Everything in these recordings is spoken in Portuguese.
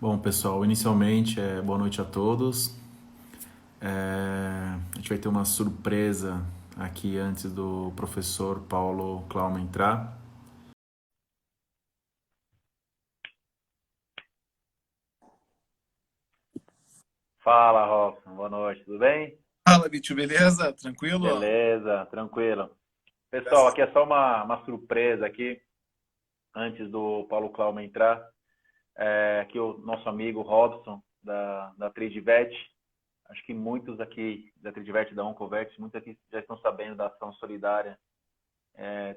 Bom, pessoal, inicialmente, boa noite a todos. A gente vai ter uma surpresa aqui antes do professor Paulo Klauman entrar. Fala, Robson. Boa noite, tudo bem? Fala, Bicho, beleza? Tranquilo? Beleza, tranquilo. Pessoal, Graças a aqui é só uma surpresa aqui, antes do Paulo Klauman entrar. Aqui o nosso amigo Robson, da Tridivet. Acho que muitos aqui da Tridivet, da Oncovet, muitos aqui já estão sabendo da ação solidária,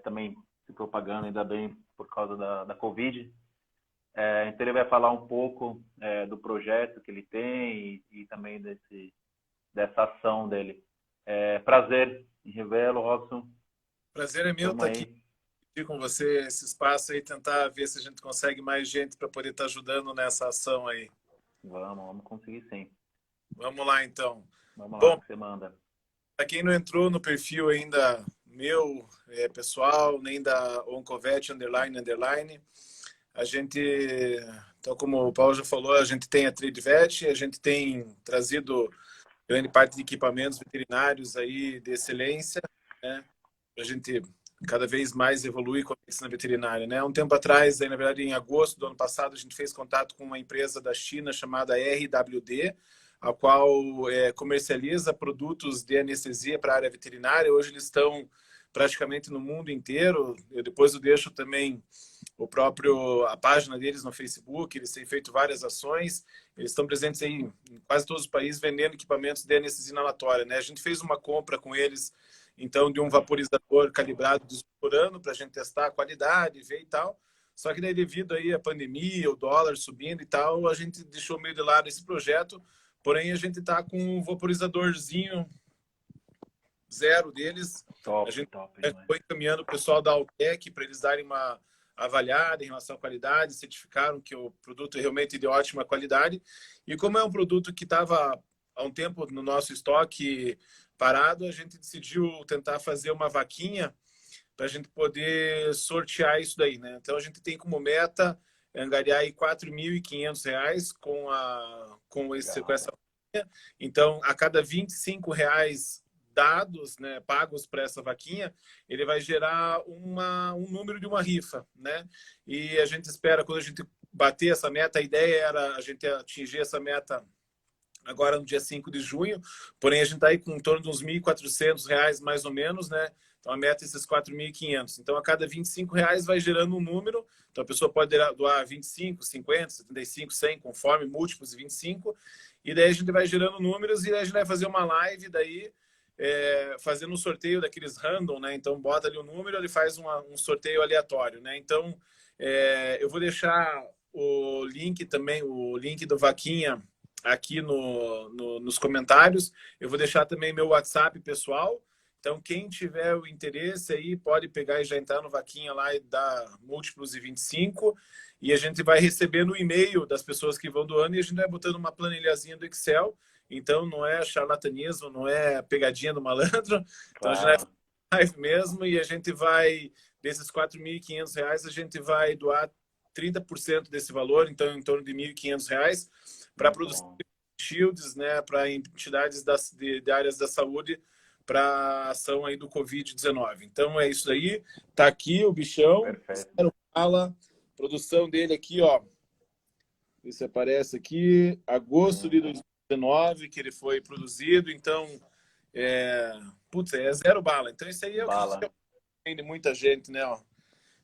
também se propagando, ainda bem, por causa da Covid. Então ele vai falar um pouco do projeto que ele tem e também dessa ação dele. Prazer em revê-lo, Robson. prazer é meu Tamo estar aqui aí. com você, esse espaço aí, tentar ver se a gente consegue mais gente para poder estar ajudando nessa ação aí. Vamos conseguir sim. Vamos lá, então. Vamos lá, Bom, que você manda. para quem não entrou no perfil ainda meu, pessoal, nem da Oncovet, underline, a gente, então como o Paulo já falou, a gente tem a TradeVet, a gente tem trazido grande parte de equipamentos veterinários aí de excelência, né? A gente cada vez mais evolui com a medicina veterinária, né? Um tempo atrás, aí, na verdade, em agosto do ano passado, a gente fez contato com uma empresa da China chamada RWD, a qual comercializa produtos de anestesia para a área veterinária. Hoje eles estão praticamente no mundo inteiro. Depois eu deixo também a página deles no Facebook. Eles têm feito várias ações. Eles estão presentes aí em quase todos os países vendendo equipamentos de anestesia inalatória, né? A gente fez uma compra com eles então de um vaporizador calibrado por ano para a gente testar a qualidade, ver e tal. Só que daí devido aí à pandemia, o dólar subindo e tal, a gente deixou meio de lado esse projeto. Porém, a gente está com um vaporizadorzinho zero deles. A Top, gente top demais. foi encaminhando o pessoal da Altec para eles darem uma avaliada em relação à qualidade, certificaram que o produto é realmente de ótima qualidade. E como é um produto que estava há um tempo no nosso estoque parado, a gente decidiu tentar fazer uma vaquinha para a gente poder sortear isso daí, né? Então a gente tem como meta angariar aí R$ 4.500 com Legal. essa vaquinha. Então, a cada R$ 25 dados, né, pagos para essa vaquinha, ele vai gerar um número de uma rifa, né? E a gente espera, quando a gente bater essa meta, a ideia era a gente atingir essa meta agora no dia 5 de junho, porém a gente está aí com em torno de uns R$ 1.400 mais ou menos, né? Então a meta é esses 4.500. Então a cada R$ 25 vai gerando um número. Então a pessoa pode doar 25, 50, 75, 100, conforme múltiplos de 25. E daí a gente vai gerando números e daí a gente vai fazer uma live daí fazendo um sorteio daqueles random, né? Então bota ali o número, ele faz um sorteio aleatório, né? Então eu vou deixar o link também, o link do Vaquinha aqui nos comentários. Eu vou deixar também meu WhatsApp pessoal. Então, quem tiver o interesse aí, pode pegar e já entrar no Vaquinha lá e dar múltiplos de 25. E a gente vai receber no e-mail das pessoas que vão doando e a gente vai botando uma planilhazinha do Excel. Então, não é charlatanismo, não é pegadinha do malandro. Então, a gente vai Claro. live mesmo e a gente vai, desses R$ 4.500, a gente vai doar 30% desse valor, então em torno de R$ 1.500, para a Muito produção bom. de shields, né, para entidades de áreas da saúde, para a ação aí do Covid-19. Então é isso aí, tá aqui o bichão, Perfeito. zero bala, produção dele aqui, ó, isso aparece aqui, agosto de Sim. 2019, que ele foi produzido, então, putz, é zero bala. Então isso aí é o que Bala. surpreende muita gente, né, ó.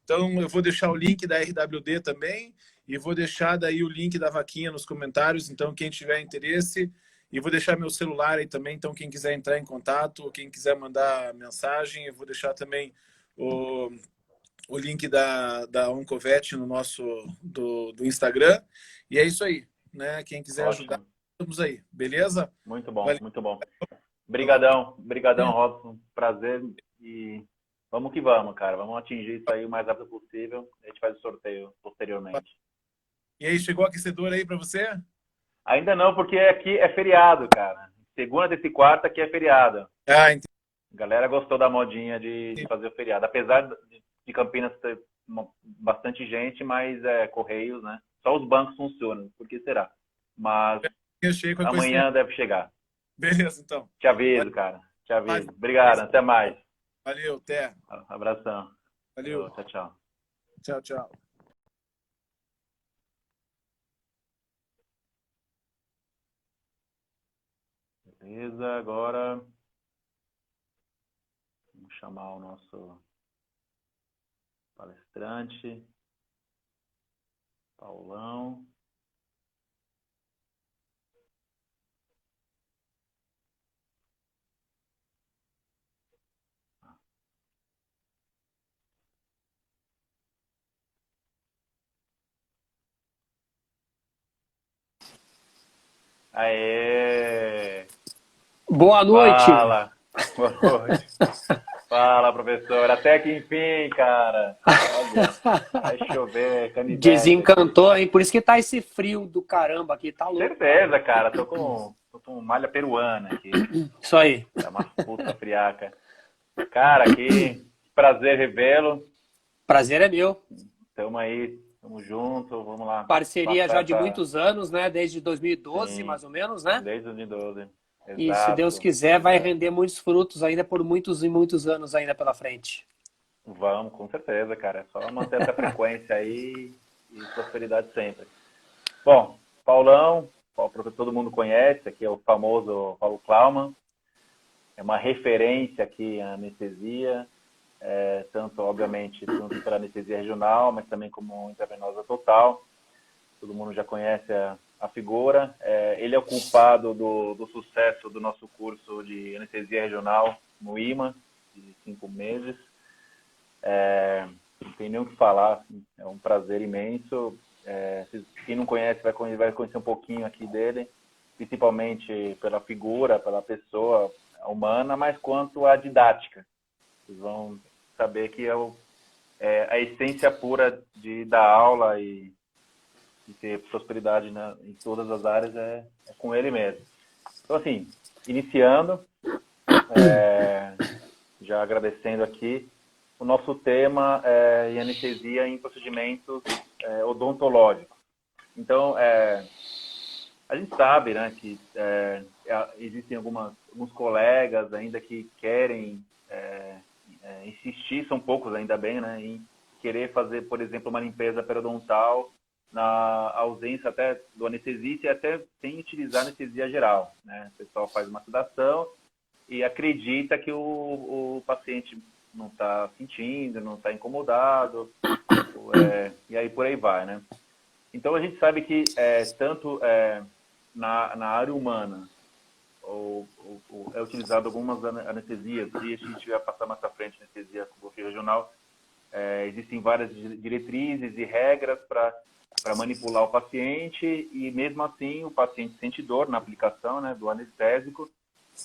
Então, eu vou deixar o link da RWD também e vou deixar daí o link da vaquinha nos comentários. Então, quem tiver interesse, e vou deixar meu celular aí também. Então, quem quiser entrar em contato, ou quem quiser mandar mensagem, eu vou deixar também o, o link da Oncovet no nosso do Instagram. E é isso aí, né? Quem quiser ajudar, Ótimo. estamos aí, beleza? Muito bom, Valeu. muito bom. Brigadão, brigadão, Robson. Prazer e vamos que vamos, cara. Vamos atingir isso aí o mais rápido possível. A gente faz o sorteio posteriormente. E aí, chegou o aquecedor aí para você? Ainda não, porque aqui é feriado, cara. Segunda, terça e quarta aqui é feriado. Ah, A galera gostou da modinha de fazer o feriado. Apesar de Campinas ter bastante gente, mas Correios, né? Só os bancos funcionam. Por que será? Mas Achei com a amanhã deve chegar. Beleza, então. Te aviso, cara. Te aviso. Obrigado. Até mais. Valeu, até. Abração. Valeu. Tchau, tchau. Tchau, tchau. Beleza, agora vamos chamar o nosso palestrante, Paulão. Aê! Boa noite! Fala! Boa noite! Fala, professor! Até que enfim, cara! Olha, vai chover, canivete. Desencantou, hein? Por isso que tá esse frio do caramba aqui, tá louco. Certeza, cara. Tô com malha peruana aqui. Isso aí. É uma puta friaca. Cara, que prazer revê-lo. Prazer é meu. Tamo aí, tamo junto, vamos lá. Parceria já de muitos anos, né? Desde 2012, Sim, mais ou menos, né? desde 2012. Exato. E se Deus quiser, vai render muitos frutos ainda por muitos e muitos anos ainda pela frente. Vamos, com certeza, cara. É só manter essa frequência aí e prosperidade sempre. Bom, Paulão, todo mundo conhece, aqui é o famoso Paulo Klaumann. É uma referência aqui em anestesia, tanto, obviamente, tanto para anestesia regional, mas também como intravenosa total. Todo mundo já conhece a figura. Ele é o culpado do sucesso do nosso curso de anestesia regional no IMA, de 5 meses. Não tem nem o que falar, é um prazer imenso. Quem não conhece vai conhecer um pouquinho aqui dele, principalmente pela figura, pela pessoa humana, mas quanto à didática. Vocês vão saber que a essência pura de dar aula e ter prosperidade em todas as áreas é com ele mesmo. Então, assim, iniciando, já agradecendo aqui, o nosso tema é anestesia em procedimentos odontológicos. Então, a gente sabe, né, que existem alguns colegas ainda que querem insistir, são poucos ainda bem, né, em querer fazer, por exemplo, uma limpeza periodontal na ausência até do anestesista e até sem utilizar anestesia geral, né? O pessoal faz uma sedação e acredita que o paciente não está sentindo, não está incomodado, e aí por aí vai, né? Então a gente sabe que tanto na área humana é utilizado algumas anestesias, e a gente vai passar mais para frente anestesia regional. Existem várias diretrizes e regras para manipular o paciente, e mesmo assim o paciente sente dor na aplicação, né, do anestésico,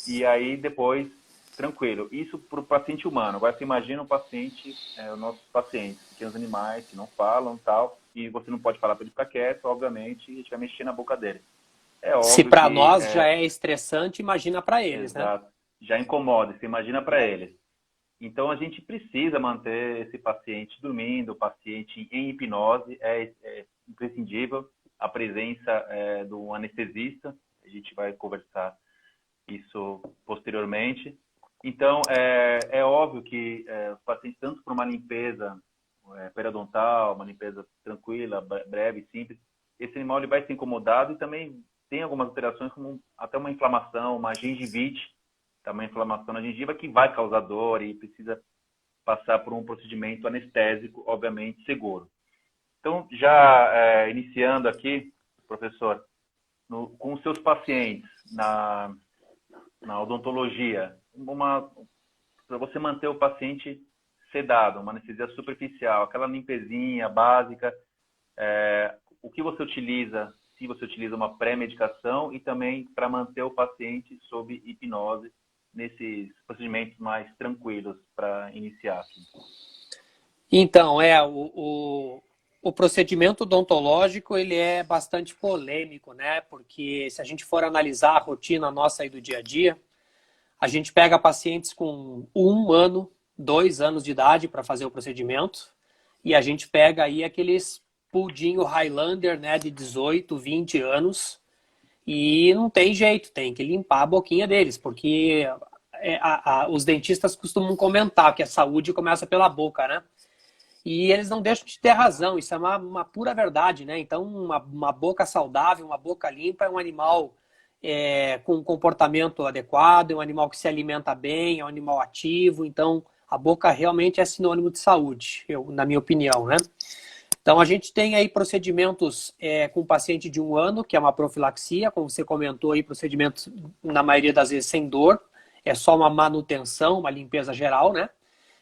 e aí depois tranquilo. Isso para o paciente humano. Agora você imagina o paciente, os nossos pacientes, pequenos animais que não falam, tal, e você não pode falar para ele ficar quieto, obviamente, e a gente vai mexer na boca dele. Se para nós já é estressante, imagina para eles, exato, né? Já incomoda, você imagina para eles. Então a gente precisa manter esse paciente dormindo, o paciente em hipnose, é imprescindível a presença do anestesista. A gente vai conversar isso posteriormente. Então, é óbvio que os pacientes, tanto para uma limpeza periodontal, uma limpeza tranquila, breve, simples, esse animal ele vai ser incomodado, e também tem algumas alterações, como até uma inflamação, uma gengivite, uma inflamação na gengiva que vai causar dor e precisa passar por um procedimento anestésico, obviamente, seguro. Então, já iniciando aqui, professor, com os seus pacientes na odontologia, para você manter o paciente sedado, uma anestesia superficial, aquela limpezinha básica, o que você utiliza, se você utiliza uma pré-medicação, e também para manter o paciente sob hipnose nesses procedimentos mais tranquilos para iniciar aqui. Então, o procedimento odontológico, ele é bastante polêmico, né? Porque se a gente for analisar a rotina nossa aí do dia a dia, a gente pega pacientes com 1 ano, 2 anos de idade para fazer o procedimento, e a gente pega aí aqueles puldinho Highlander, né, de 18, 20 anos, e não tem jeito, tem que limpar a boquinha deles, porque os dentistas costumam comentar que a saúde começa pela boca, né? E eles não deixam de ter razão, isso é uma pura verdade, né? Então, uma boca saudável, uma boca limpa é um animal com um comportamento adequado, é um animal que se alimenta bem, é um animal ativo, então a boca realmente é sinônimo de saúde, na minha opinião, né? Então, a gente tem aí procedimentos com paciente de 1 ano, que é uma profilaxia, como você comentou aí, procedimentos, na maioria das vezes, sem dor, é só uma manutenção, uma limpeza geral, né?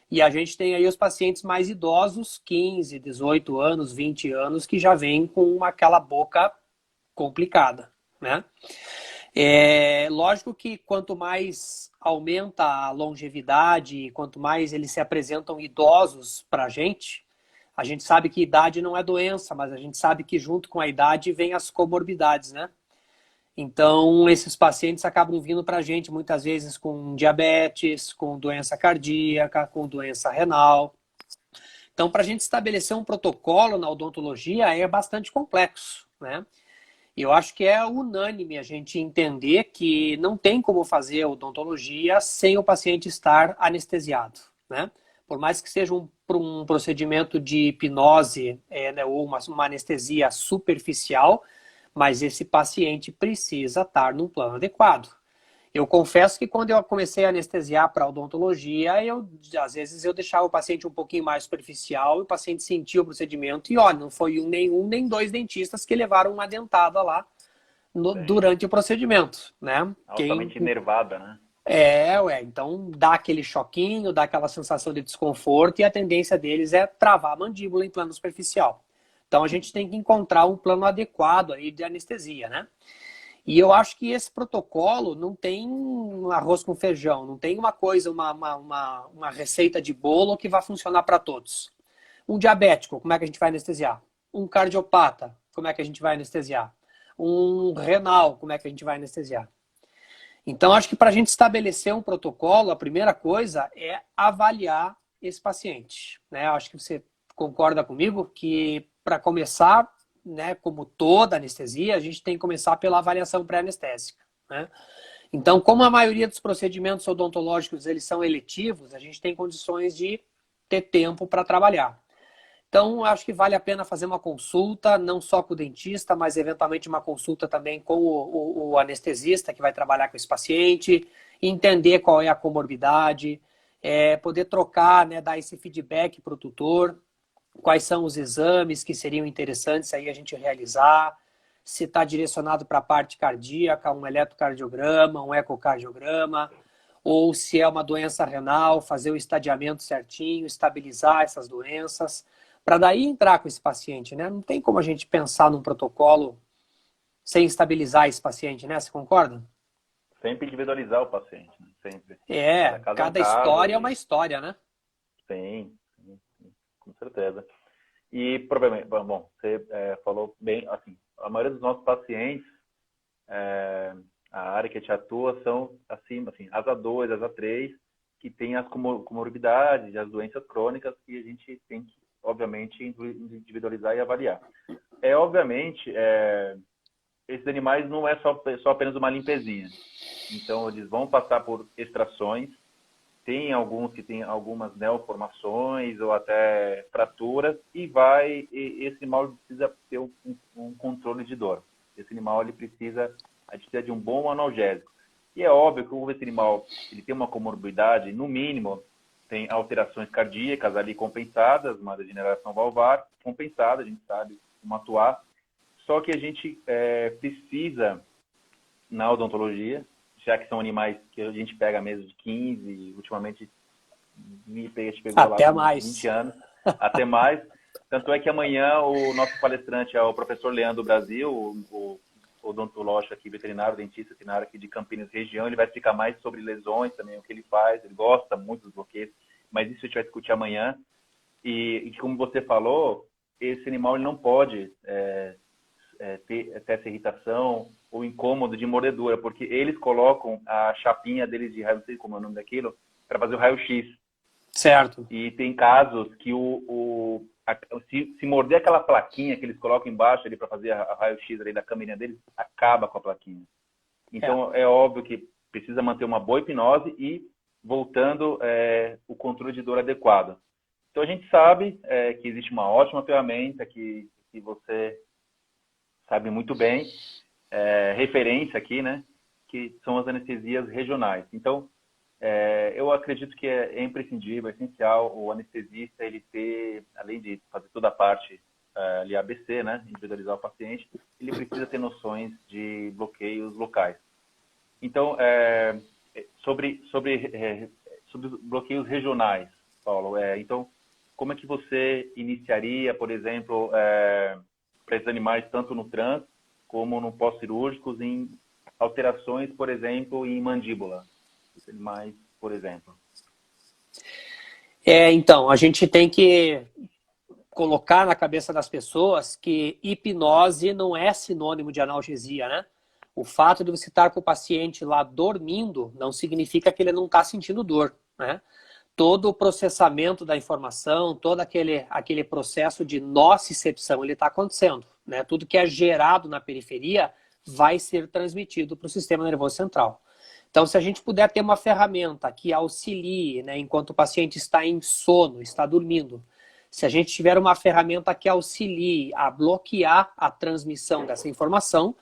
E a gente tem aí os pacientes mais idosos, 15, 18 anos, 20 anos, que já vêm com aquela boca complicada, né? Lógico que quanto mais aumenta a longevidade, quanto mais eles se apresentam idosos para a gente sabe que idade não é doença, mas a gente sabe que junto com a idade vem as comorbidades, né? Então, esses pacientes acabam vindo para a gente muitas vezes com diabetes, com doença cardíaca, com doença renal. Então, para a gente estabelecer um protocolo na odontologia é bastante complexo, né? E eu acho que é unânime a gente entender que não tem como fazer odontologia sem o paciente estar anestesiado, né? Por mais que seja um procedimento de hipnose, né, ou uma anestesia superficial, mas esse paciente precisa estar num plano adequado. Eu confesso que quando eu comecei a anestesiar para odontologia, às vezes eu deixava o paciente um pouquinho mais superficial e o paciente sentia o procedimento e olha, não foi nenhum nem dois dentistas que levaram uma dentada lá durante o procedimento, né? Altamente enervada, né? Então dá aquele choquinho, dá aquela sensação de desconforto e a tendência deles é travar a mandíbula em plano superficial. Então a gente tem que encontrar um plano adequado aí de anestesia, né? E eu acho que esse protocolo não tem um arroz com feijão, não tem uma coisa, uma receita de bolo que vai funcionar para todos. Um diabético, como é que a gente vai anestesiar? Um cardiopata, como é que a gente vai anestesiar? Um renal, como é que a gente vai anestesiar? Então, acho que para a gente estabelecer um protocolo, a primeira coisa é avaliar esse paciente, né? Acho que você concorda comigo que para começar, né, como toda anestesia, a gente tem que começar pela avaliação pré-anestésica, né? Então, como a maioria dos procedimentos odontológicos eles são eletivos, a gente tem condições de ter tempo para trabalhar. Então, acho que vale a pena fazer uma consulta, não só com o dentista, mas eventualmente uma consulta também com o anestesista que vai trabalhar com esse paciente, entender qual é a comorbidade, poder trocar, né, dar esse feedback para o tutor, quais são os exames que seriam interessantes aí a gente realizar, se está direcionado para a parte cardíaca, um eletrocardiograma, um ecocardiograma, ou se é uma doença renal, fazer o estadiamento certinho, estabilizar essas doenças, para daí entrar com esse paciente, né? Não tem como a gente pensar num protocolo sem estabilizar esse paciente, né? Você concorda? Sempre individualizar o paciente, né? Sempre. Cada história é uma história, né? Sim, com certeza. E, provavelmente, bom, você falou bem, assim, a maioria dos nossos pacientes, a área que a gente atua são, assim, asa 2, asa 3, que tem as comorbidades, as doenças crônicas que a gente tem que, obviamente, individualizar e avaliar. Obviamente, esses animais não é só apenas uma limpezinha. Então, eles vão passar por extrações. Tem alguns que têm algumas neoformações ou até fraturas e esse animal precisa ter um controle de dor. Esse animal a gente precisa de um bom analgésico. E é óbvio que esse animal ele tem uma comorbidade, no mínimo, tem alterações cardíacas ali compensadas, uma degeneração valvar compensada, a gente sabe como atuar. Só que a gente precisa, na odontologia, já que são animais que a gente pega mesmo de 15, ultimamente a gente pegou até lá mais. 20 anos, até mais. Tanto é que amanhã o nosso palestrante é o professor Leandro Brasil, o odontológico aqui, veterinário, dentista veterinário aqui de Campinas região. Ele vai explicar mais sobre lesões também, o que ele faz. Ele gosta muito dos bloqueios, mas isso a gente vai discutir amanhã. E como você falou, esse animal ele não pode ter essa irritação ou incômodo de mordedura, porque eles colocam a chapinha deles de raio, não sei como é o nome daquilo, para fazer o raio-x. Certo. E tem casos que se morder aquela plaquinha que eles colocam embaixo ali para fazer a raio-x ali da câmera deles, acaba com a plaquinha. Então, é óbvio que precisa manter uma boa hipnose e, voltando, o controle de dor adequado. Então, a gente sabe que existe uma ótima ferramenta que você sabe muito bem, referência aqui, né? Que são as anestesias regionais. Então, eu acredito que é imprescindível, é essencial o anestesista ele ter, além de fazer toda a parte ali ABC, né, individualizar o paciente, ele precisa ter noções de bloqueios locais. Então, sobre bloqueios regionais, Paulo, então, como é que você iniciaria, por exemplo, para esses animais, tanto no trans como no pós-cirúrgicos, em alterações, por exemplo, em mandíbula? Animais, por exemplo. Então, a gente tem que colocar na cabeça das pessoas que hipnose não é sinônimo de analgesia, né? O fato de você estar com o paciente lá dormindo não significa que ele não está sentindo dor, né? Todo o processamento da informação, todo aquele processo de nocicepção, ele está acontecendo, né? Tudo que é gerado na periferia vai ser transmitido para o sistema nervoso central. Então, se a gente puder ter uma ferramenta que auxilie, né, enquanto o paciente está em sono, está dormindo, se a gente tiver uma ferramenta que auxilie a bloquear a transmissão dessa informação,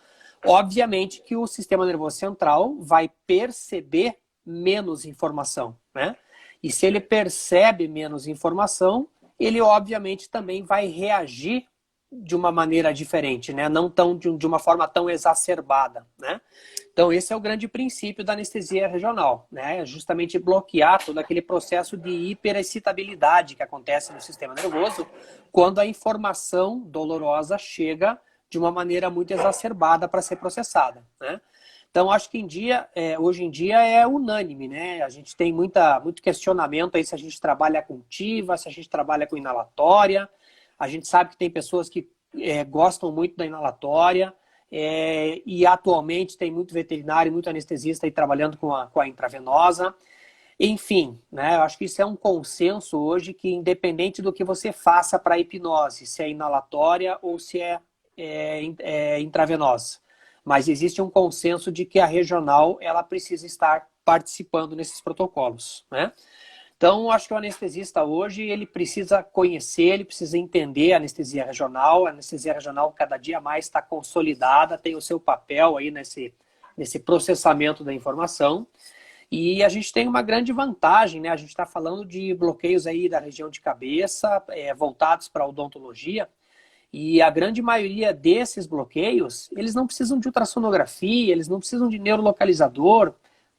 obviamente que o sistema nervoso central vai perceber menos informação, né? E se ele percebe menos informação, ele obviamente também vai reagir de uma maneira diferente, né? Não de uma forma tão exacerbada, né? Então, esse é o grande princípio da anestesia regional, né? É justamente bloquear todo aquele processo de hiperexcitabilidade que acontece no sistema nervoso quando a informação dolorosa chega de uma maneira muito exacerbada para ser processada, né? Então, acho que hoje em dia é unânime, né? A gente tem muito questionamento aí se a gente trabalha com TIVA, se a gente trabalha com inalatória. A gente sabe que tem pessoas que gostam muito da inalatória, e atualmente tem muito veterinário, muito anestesista aí trabalhando com a intravenosa. Enfim, né, eu acho que isso é um consenso hoje que independente do que você faça para a hipnose, se é inalatória ou se é intravenosa, mas existe um consenso de que a regional ela precisa estar participando nesses protocolos, né? Então, acho que o anestesista hoje, ele precisa conhecer, ele precisa entender a anestesia regional. A anestesia regional cada dia mais está consolidada, tem o seu papel aí nesse processamento da informação. E a gente tem uma grande vantagem, né? A gente está falando de bloqueios aí da região de cabeça, voltados para a odontologia. E a grande maioria desses bloqueios, eles não precisam de ultrassonografia, eles não precisam de neurolocalizador,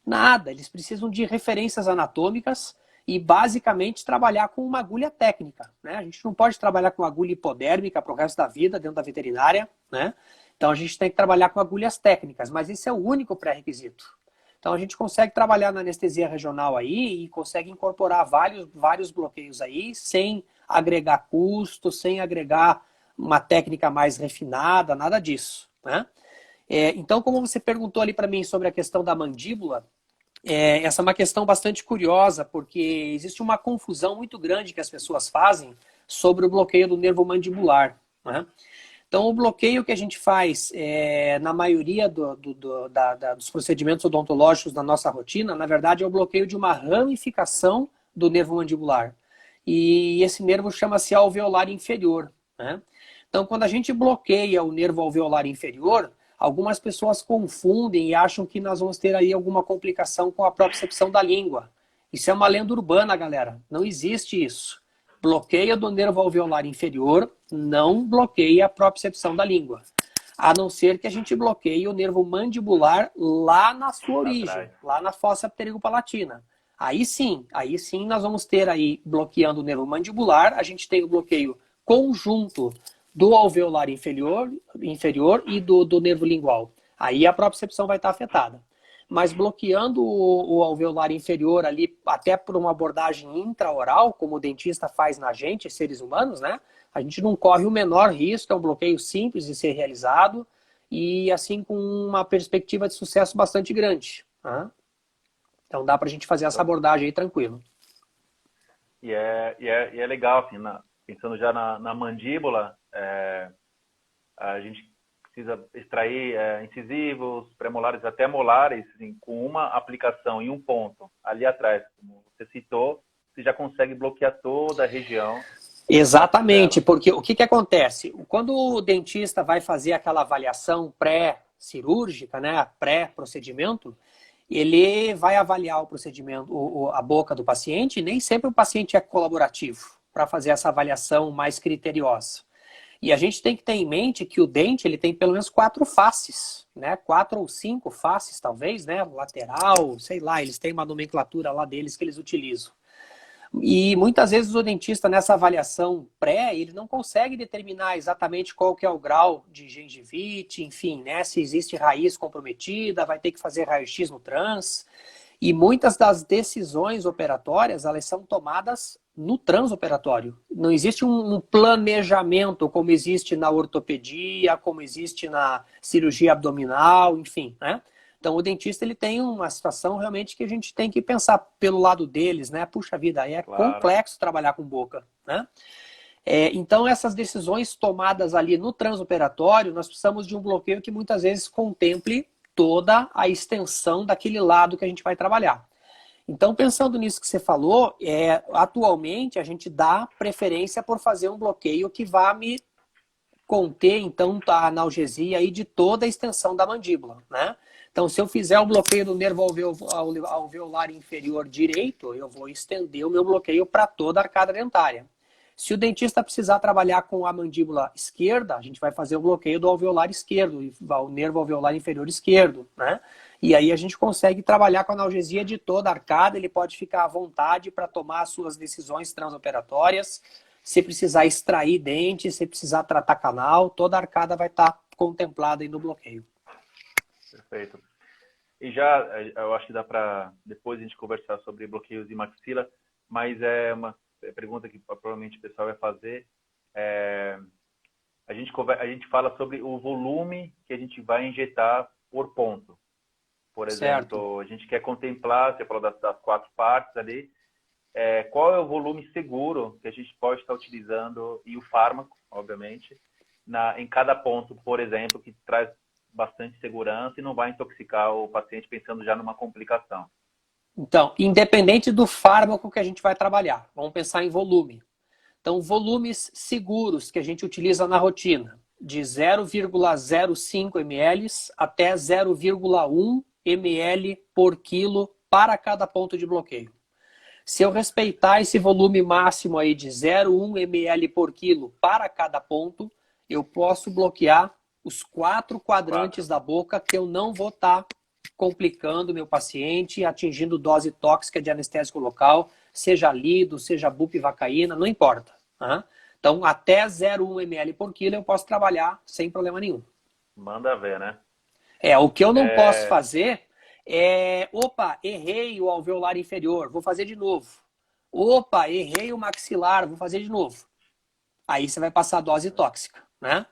nada. Eles precisam de referências anatômicas e basicamente trabalhar com uma agulha técnica, né? A gente não pode trabalhar com agulha hipodérmica para o resto da vida dentro da veterinária, né? Então a gente tem que trabalhar com agulhas técnicas, mas esse é o único pré-requisito. Então a gente consegue trabalhar na anestesia regional aí e consegue incorporar vários bloqueios aí sem agregar custo, sem agregar uma técnica mais refinada, nada disso, né? Então, como você perguntou ali para mim sobre a questão da mandíbula, essa é uma questão bastante curiosa, porque existe uma confusão muito grande que as pessoas fazem sobre o bloqueio do nervo mandibular, né? Então, o bloqueio que a gente faz na maioria dos procedimentos odontológicos da nossa rotina, na verdade, é o bloqueio de uma ramificação do nervo mandibular. E esse nervo chama-se alveolar inferior, né? Então, quando a gente bloqueia o nervo alveolar inferior, algumas pessoas confundem e acham que nós vamos ter aí alguma complicação com a propriocepção da língua. Isso é uma lenda urbana, galera. Não existe isso. Bloqueio do nervo alveolar inferior não bloqueia a propriocepção da língua. A não ser que a gente bloqueie o nervo mandibular lá na sua origem, lá na fossa pterygo-palatina. Aí sim nós vamos ter aí, bloqueando o nervo mandibular, a gente tem o bloqueio conjunto do alveolar inferior e do nervo lingual. Aí a propriocepção vai estar afetada. Mas bloqueando o alveolar inferior ali, até por uma abordagem intraoral, como o dentista faz na gente, seres humanos, né? A gente não corre o menor risco, é um bloqueio simples de ser realizado e assim com uma perspectiva de sucesso bastante grande, né? Então dá pra gente fazer essa abordagem aí tranquilo. E é legal, assim, pensando já na mandíbula, a gente precisa extrair incisivos, premolares, até molares, assim, com uma aplicação em um ponto ali atrás, como você citou, você já consegue bloquear toda a região. Exatamente, porque o que acontece? Quando o dentista vai fazer aquela avaliação pré-cirúrgica, né, pré-procedimento, ele vai avaliar o procedimento, a boca do paciente, e nem sempre o paciente é colaborativo para fazer essa avaliação mais criteriosa. E a gente tem que ter em mente que o dente ele tem pelo menos 4 faces, né? 4 ou 5 faces, talvez, né? Lateral, sei lá, eles têm uma nomenclatura lá deles que eles utilizam. E muitas vezes o dentista, nessa avaliação pré, ele não consegue determinar exatamente qual que é o grau de gengivite, enfim, né? Se existe raiz comprometida, vai ter que fazer raio-x no trans. E muitas das decisões operatórias, elas são tomadas no transoperatório. Não existe um planejamento como existe na ortopedia, como existe na cirurgia abdominal, enfim, né? Então, o dentista ele tem uma situação realmente que a gente tem que pensar pelo lado deles, né? Puxa vida, aí é complexo trabalhar com boca, né? Então, essas decisões tomadas ali no transoperatório, nós precisamos de um bloqueio que muitas vezes contemple toda a extensão daquele lado que a gente vai trabalhar. Então, pensando nisso que você falou, atualmente a gente dá preferência por fazer um bloqueio que vá me conter, então, a analgesia aí de toda a extensão da mandíbula, né? Então, se eu fizer o bloqueio do nervo alveolar inferior direito, eu vou estender o meu bloqueio para toda a arcada dentária. Se o dentista precisar trabalhar com a mandíbula esquerda, a gente vai fazer o bloqueio do alveolar esquerdo, o nervo alveolar inferior esquerdo, né? E aí a gente consegue trabalhar com a analgesia de toda a arcada, ele pode ficar à vontade para tomar as suas decisões transoperatórias. Se precisar extrair dente, se precisar tratar canal, toda a arcada vai estar contemplada aí no bloqueio. Perfeito. E já, eu acho que dá para depois a gente conversar sobre bloqueios de maxila, mas é uma pergunta que provavelmente o pessoal vai fazer. A gente fala sobre o volume que a gente vai injetar por ponto. Por exemplo, a gente quer contemplar, você falou das 4 partes ali, qual é o volume seguro que a gente pode estar utilizando, e o fármaco, obviamente, em cada ponto, por exemplo, que traz bastante segurança e não vai intoxicar o paciente pensando já numa complicação. Então, independente do fármaco que a gente vai trabalhar, vamos pensar em volume. Então, volumes seguros que a gente utiliza na rotina, de 0,05 ml até 0,1 ml por quilo para cada ponto de bloqueio. Se eu respeitar esse volume máximo aí de 0,1 ml por quilo para cada ponto, eu posso bloquear os 4 quadrantes da boca que eu não vou estar complicando meu paciente, atingindo dose tóxica de anestésico local, seja lido, seja bupivacaína, não importa. Tá? Então, até 0,1 ml por quilo eu posso trabalhar sem problema nenhum. Manda ver, né? O que eu não posso fazer opa, errei o alveolar inferior, vou fazer de novo. Opa, errei o maxilar, vou fazer de novo. Aí você vai passar a dose tóxica, né?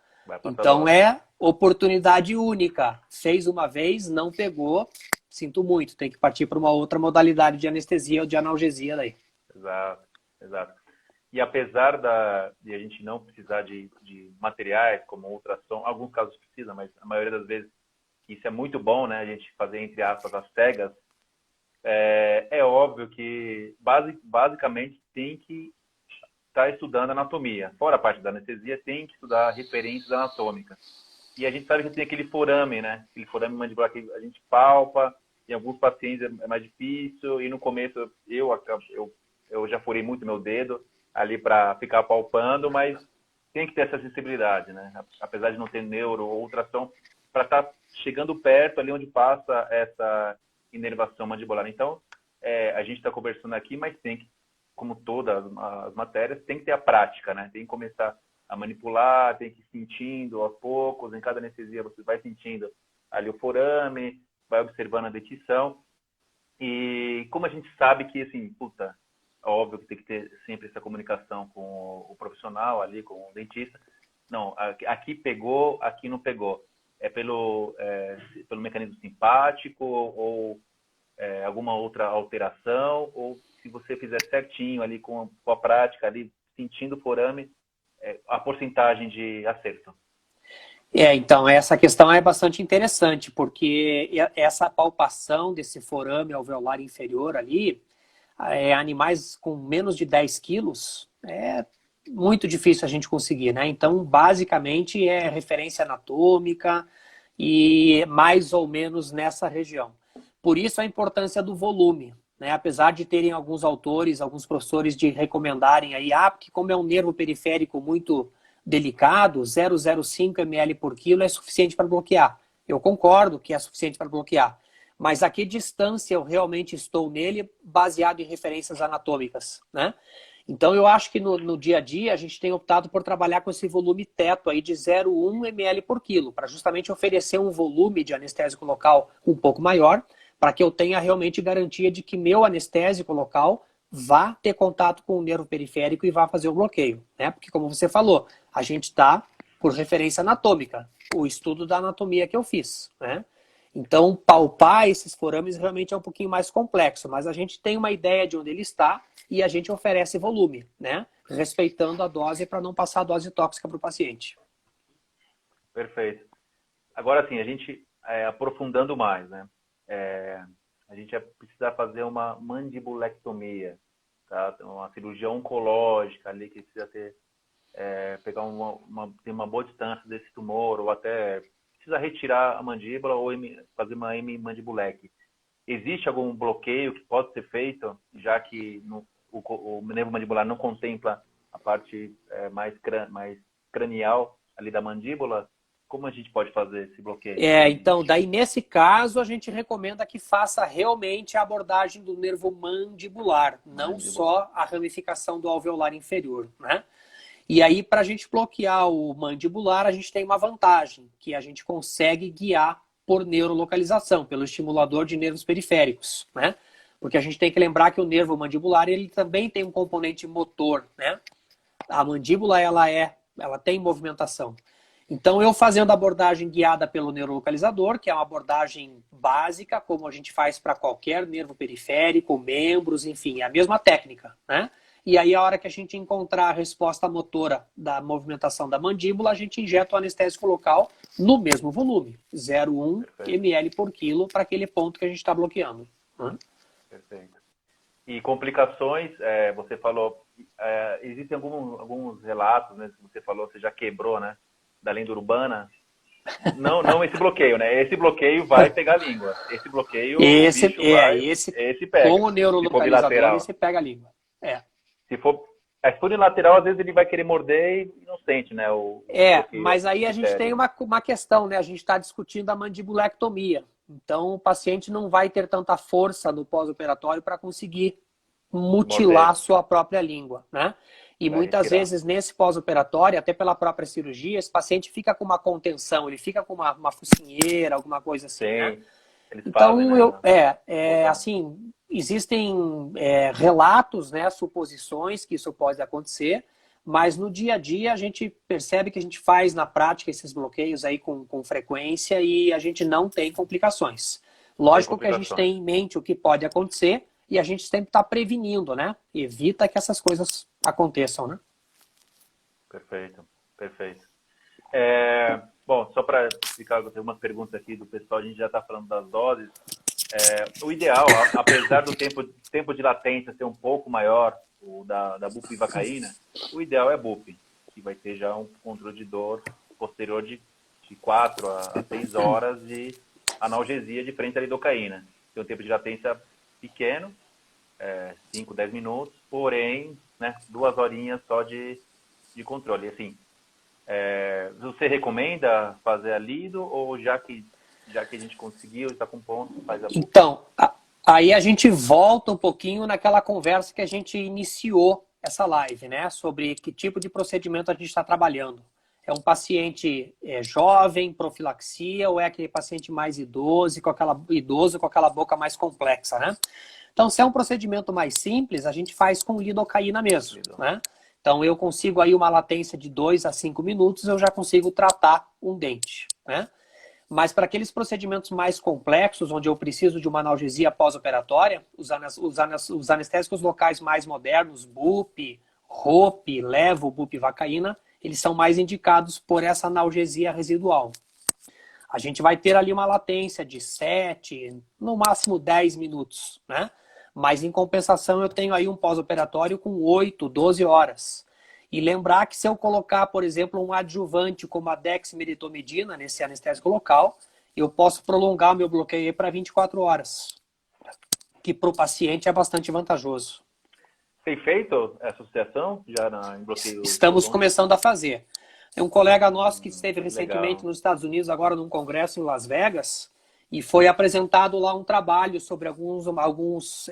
Então é oportunidade única. Fez uma vez, não pegou, sinto muito, tem que partir para uma outra modalidade de anestesia ou de analgesia daí. Exato, exato. E apesar de a gente não precisar de materiais como ultrassom, alguns casos precisa, mas a maioria das vezes isso é muito bom, né? A gente fazer, entre aspas, as cegas. É óbvio que basicamente tem que estar estudando anatomia. Fora a parte da anestesia, tem que estudar referências anatômicas. E a gente sabe que tem aquele forame, né? Aquele forame mandibular que a gente palpa, em alguns pacientes é mais difícil, e no começo eu já furei muito meu dedo ali para ficar palpando, mas tem que ter essa sensibilidade, né? Apesar de não ter neuro ou ultrassom, para estar chegando perto ali onde passa essa inervação mandibular. Então, a gente está conversando aqui, mas tem que, como todas as matérias, tem que ter a prática, né? Tem que começar a manipular, tem que ir sentindo aos poucos, em cada anestesia você vai sentindo ali o forame, vai observando a dentição. E como a gente sabe que, assim, óbvio que tem que ter sempre essa comunicação com o profissional ali, com o dentista. Não, aqui pegou, aqui não pegou. Pelo mecanismo simpático ou alguma outra alteração, ou se você fizer certinho ali com a prática ali, sentindo o forame, a porcentagem de acerto? Então, essa questão é bastante interessante, porque essa palpação desse forame alveolar inferior ali, animais com menos de 10 quilos, é muito difícil a gente conseguir, né? Então, basicamente, é referência anatômica e mais ou menos nessa região. Por isso, a importância do volume, né? Apesar de terem alguns autores, alguns professores de recomendarem aí, porque como é um nervo periférico muito delicado, 0,05 ml por quilo é suficiente para bloquear. Eu concordo que é suficiente para bloquear. Mas a que distância eu realmente estou nele, baseado em referências anatômicas, né? Então, eu acho que no dia a dia a gente tem optado por trabalhar com esse volume teto aí de 0,1 ml por quilo, para justamente oferecer um volume de anestésico local um pouco maior, para que eu tenha realmente garantia de que meu anestésico local vá ter contato com o nervo periférico e vá fazer o bloqueio, né? Porque, como você falou, a gente está por referência anatômica, o estudo da anatomia que eu fiz, né? Então, palpar esses forames realmente é um pouquinho mais complexo, mas a gente tem uma ideia de onde ele está e a gente oferece volume, né? Respeitando a dose para não passar a dose tóxica para o paciente. Perfeito. Agora, sim, a gente aprofundando mais, né? A gente vai precisar fazer uma mandibulectomia, tá? Uma cirurgia oncológica ali que precisa pegar ter uma boa distância desse tumor, ou até precisa retirar a mandíbula ou fazer uma hemimandibulec. Existe algum bloqueio que pode ser feito, já que o nervo mandibular não contempla a parte mais cranial ali da mandíbula? Como a gente pode fazer esse bloqueio? Então, daí nesse caso, a gente recomenda que faça realmente a abordagem do nervo mandibular, não só a ramificação do alveolar inferior, né? E aí, para a gente bloquear o mandibular, a gente tem uma vantagem, que a gente consegue guiar por neurolocalização, pelo estimulador de nervos periféricos, né? Porque a gente tem que lembrar que o nervo mandibular, ele também tem um componente motor, né? A mandíbula, ela tem movimentação. Então, eu fazendo a abordagem guiada pelo neurolocalizador, que é uma abordagem básica, como a gente faz para qualquer nervo periférico, membros, enfim, é a mesma técnica, né? E aí, a hora que a gente encontrar a resposta motora da movimentação da mandíbula, a gente injeta o anestésico local no mesmo volume, 0,1 ml por quilo, para aquele ponto que a gente está bloqueando. Perfeito. E complicações, você falou, existem alguns relatos, né, que você falou, você já quebrou, né, da lenda urbana. Não esse bloqueio, né? Esse bloqueio vai pegar a língua. Esse bloqueio, esse pega. Com o neurolocalizador, esse pega a língua. Se for unilateral, às vezes ele vai querer morder e não sente, né? Mas aí a gente tem uma questão, né? A gente está discutindo a mandibulectomia. Então, o paciente não vai ter tanta força no pós-operatório para conseguir mutilar a sua própria língua, né? E muitas vezes, nesse pós-operatório, até pela própria cirurgia, esse paciente fica com uma contenção, ele fica com uma focinheira, alguma coisa assim, né? Então, assim, existem relatos, né, suposições que isso pode acontecer, mas no dia a dia a gente percebe que a gente faz na prática esses bloqueios aí com frequência e a gente não tem complicações. Lógico que a gente tem em mente o que pode acontecer e a gente sempre está prevenindo, né? Evita que essas coisas aconteçam, né? Perfeito, perfeito. Bom, só para explicar algumas perguntas aqui do pessoal, a gente já está falando das doses. O ideal, apesar do tempo de latência ser um pouco maior, o da bupivacaína, o ideal é bupi, que vai ter já um controle de dor posterior de 4 a 6 horas de analgesia de frente à lidocaína. Tem um tempo de latência pequeno, 5, 10 minutos, porém, né, 2 horinhas só de controle. Assim, você recomenda fazer a lido ou já que a gente conseguiu, está com ponto, faz a bupi? Então, aí a gente volta um pouquinho naquela conversa que a gente iniciou essa live, né? Sobre que tipo de procedimento a gente está trabalhando. É um paciente jovem, profilaxia, ou é aquele paciente mais idoso com aquela boca mais complexa, né? Então, se é um procedimento mais simples, a gente faz com lidocaína mesmo, né? Então, eu consigo aí uma latência de 2 a 5 minutos, eu já consigo tratar um dente, né? Mas para aqueles procedimentos mais complexos, onde eu preciso de uma analgesia pós-operatória, os anestésicos locais mais modernos, BUP ROP, Levo, bupivacaína, eles são mais indicados por essa analgesia residual. A gente vai ter ali uma latência de 7, no máximo 10 minutos, né? Mas em compensação eu tenho aí um pós-operatório com 8, 12 horas. E lembrar que se eu colocar, por exemplo, um adjuvante como a dexmedetomidina nesse anestésico local, eu posso prolongar o meu bloqueio para 24 horas, que para o paciente é bastante vantajoso. Tem feito essa associação já em bloqueio? Estamos começando a fazer. Tem um colega nosso que esteve recentemente legal. nos Estados Unidos, agora num congresso em Las Vegas, e foi apresentado lá um trabalho sobre alguns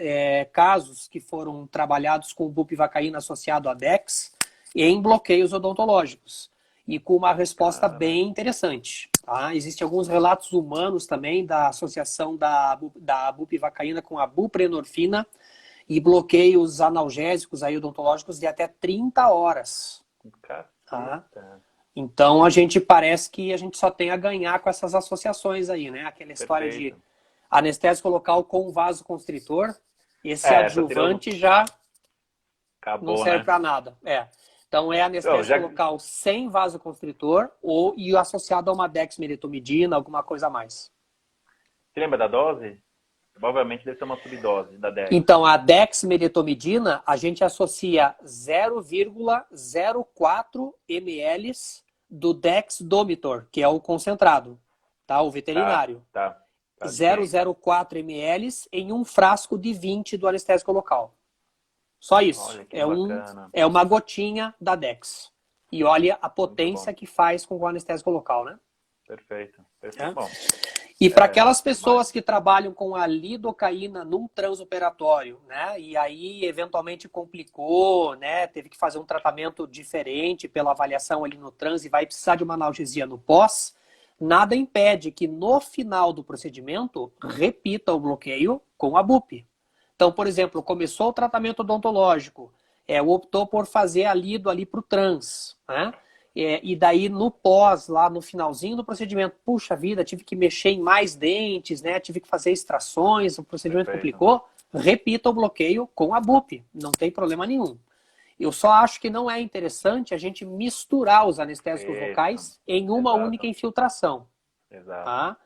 casos que foram trabalhados com bupivacaína associado a DEX em bloqueios odontológicos. E com uma resposta bem interessante. Tá? Existem alguns relatos humanos também da associação da bupivacaína com a buprenorfina e bloqueios analgésicos aí odontológicos de até 30 horas. Tá? Então, a gente parece que a gente só tem a ganhar com essas associações aí, né? Aquela história de anestésico local com vasoconstritor, esse adjuvante já acabou, não serve né? para nada. Então, é anestésico local sem vasoconstritor e associado a uma dexmedetomidina, alguma coisa a mais. Você lembra da dose? Provavelmente deve ser uma subdose da Dex. Então, a dexmedetomidina, a gente associa 0,04 ml do Dexdomitor, que é o concentrado, tá? O veterinário. Tá. 0,04 ml em um frasco de 20 do anestésico local. Só isso. Olha, que bacana. É uma gotinha da Dex. E olha a potência que faz com o anestésico local, né? Perfeito. Bom. E para aquelas pessoas que trabalham com a lidocaína num transoperatório, né? E aí eventualmente complicou, né? Teve que fazer um tratamento diferente pela avaliação ali no trans e vai precisar de uma analgesia no pós, nada impede que no final do procedimento repita o bloqueio com a BUP. Então, por exemplo, começou o tratamento odontológico, optou por fazer a lido ali para o trans, né? E daí no pós, lá no finalzinho do procedimento, puxa vida, tive que mexer em mais dentes, né? Tive que fazer extrações, o procedimento complicou, repita o bloqueio com a BUP, não tem problema nenhum. Eu só acho que não é interessante a gente misturar os anestésicos locais em uma única infiltração. Exato. Tá?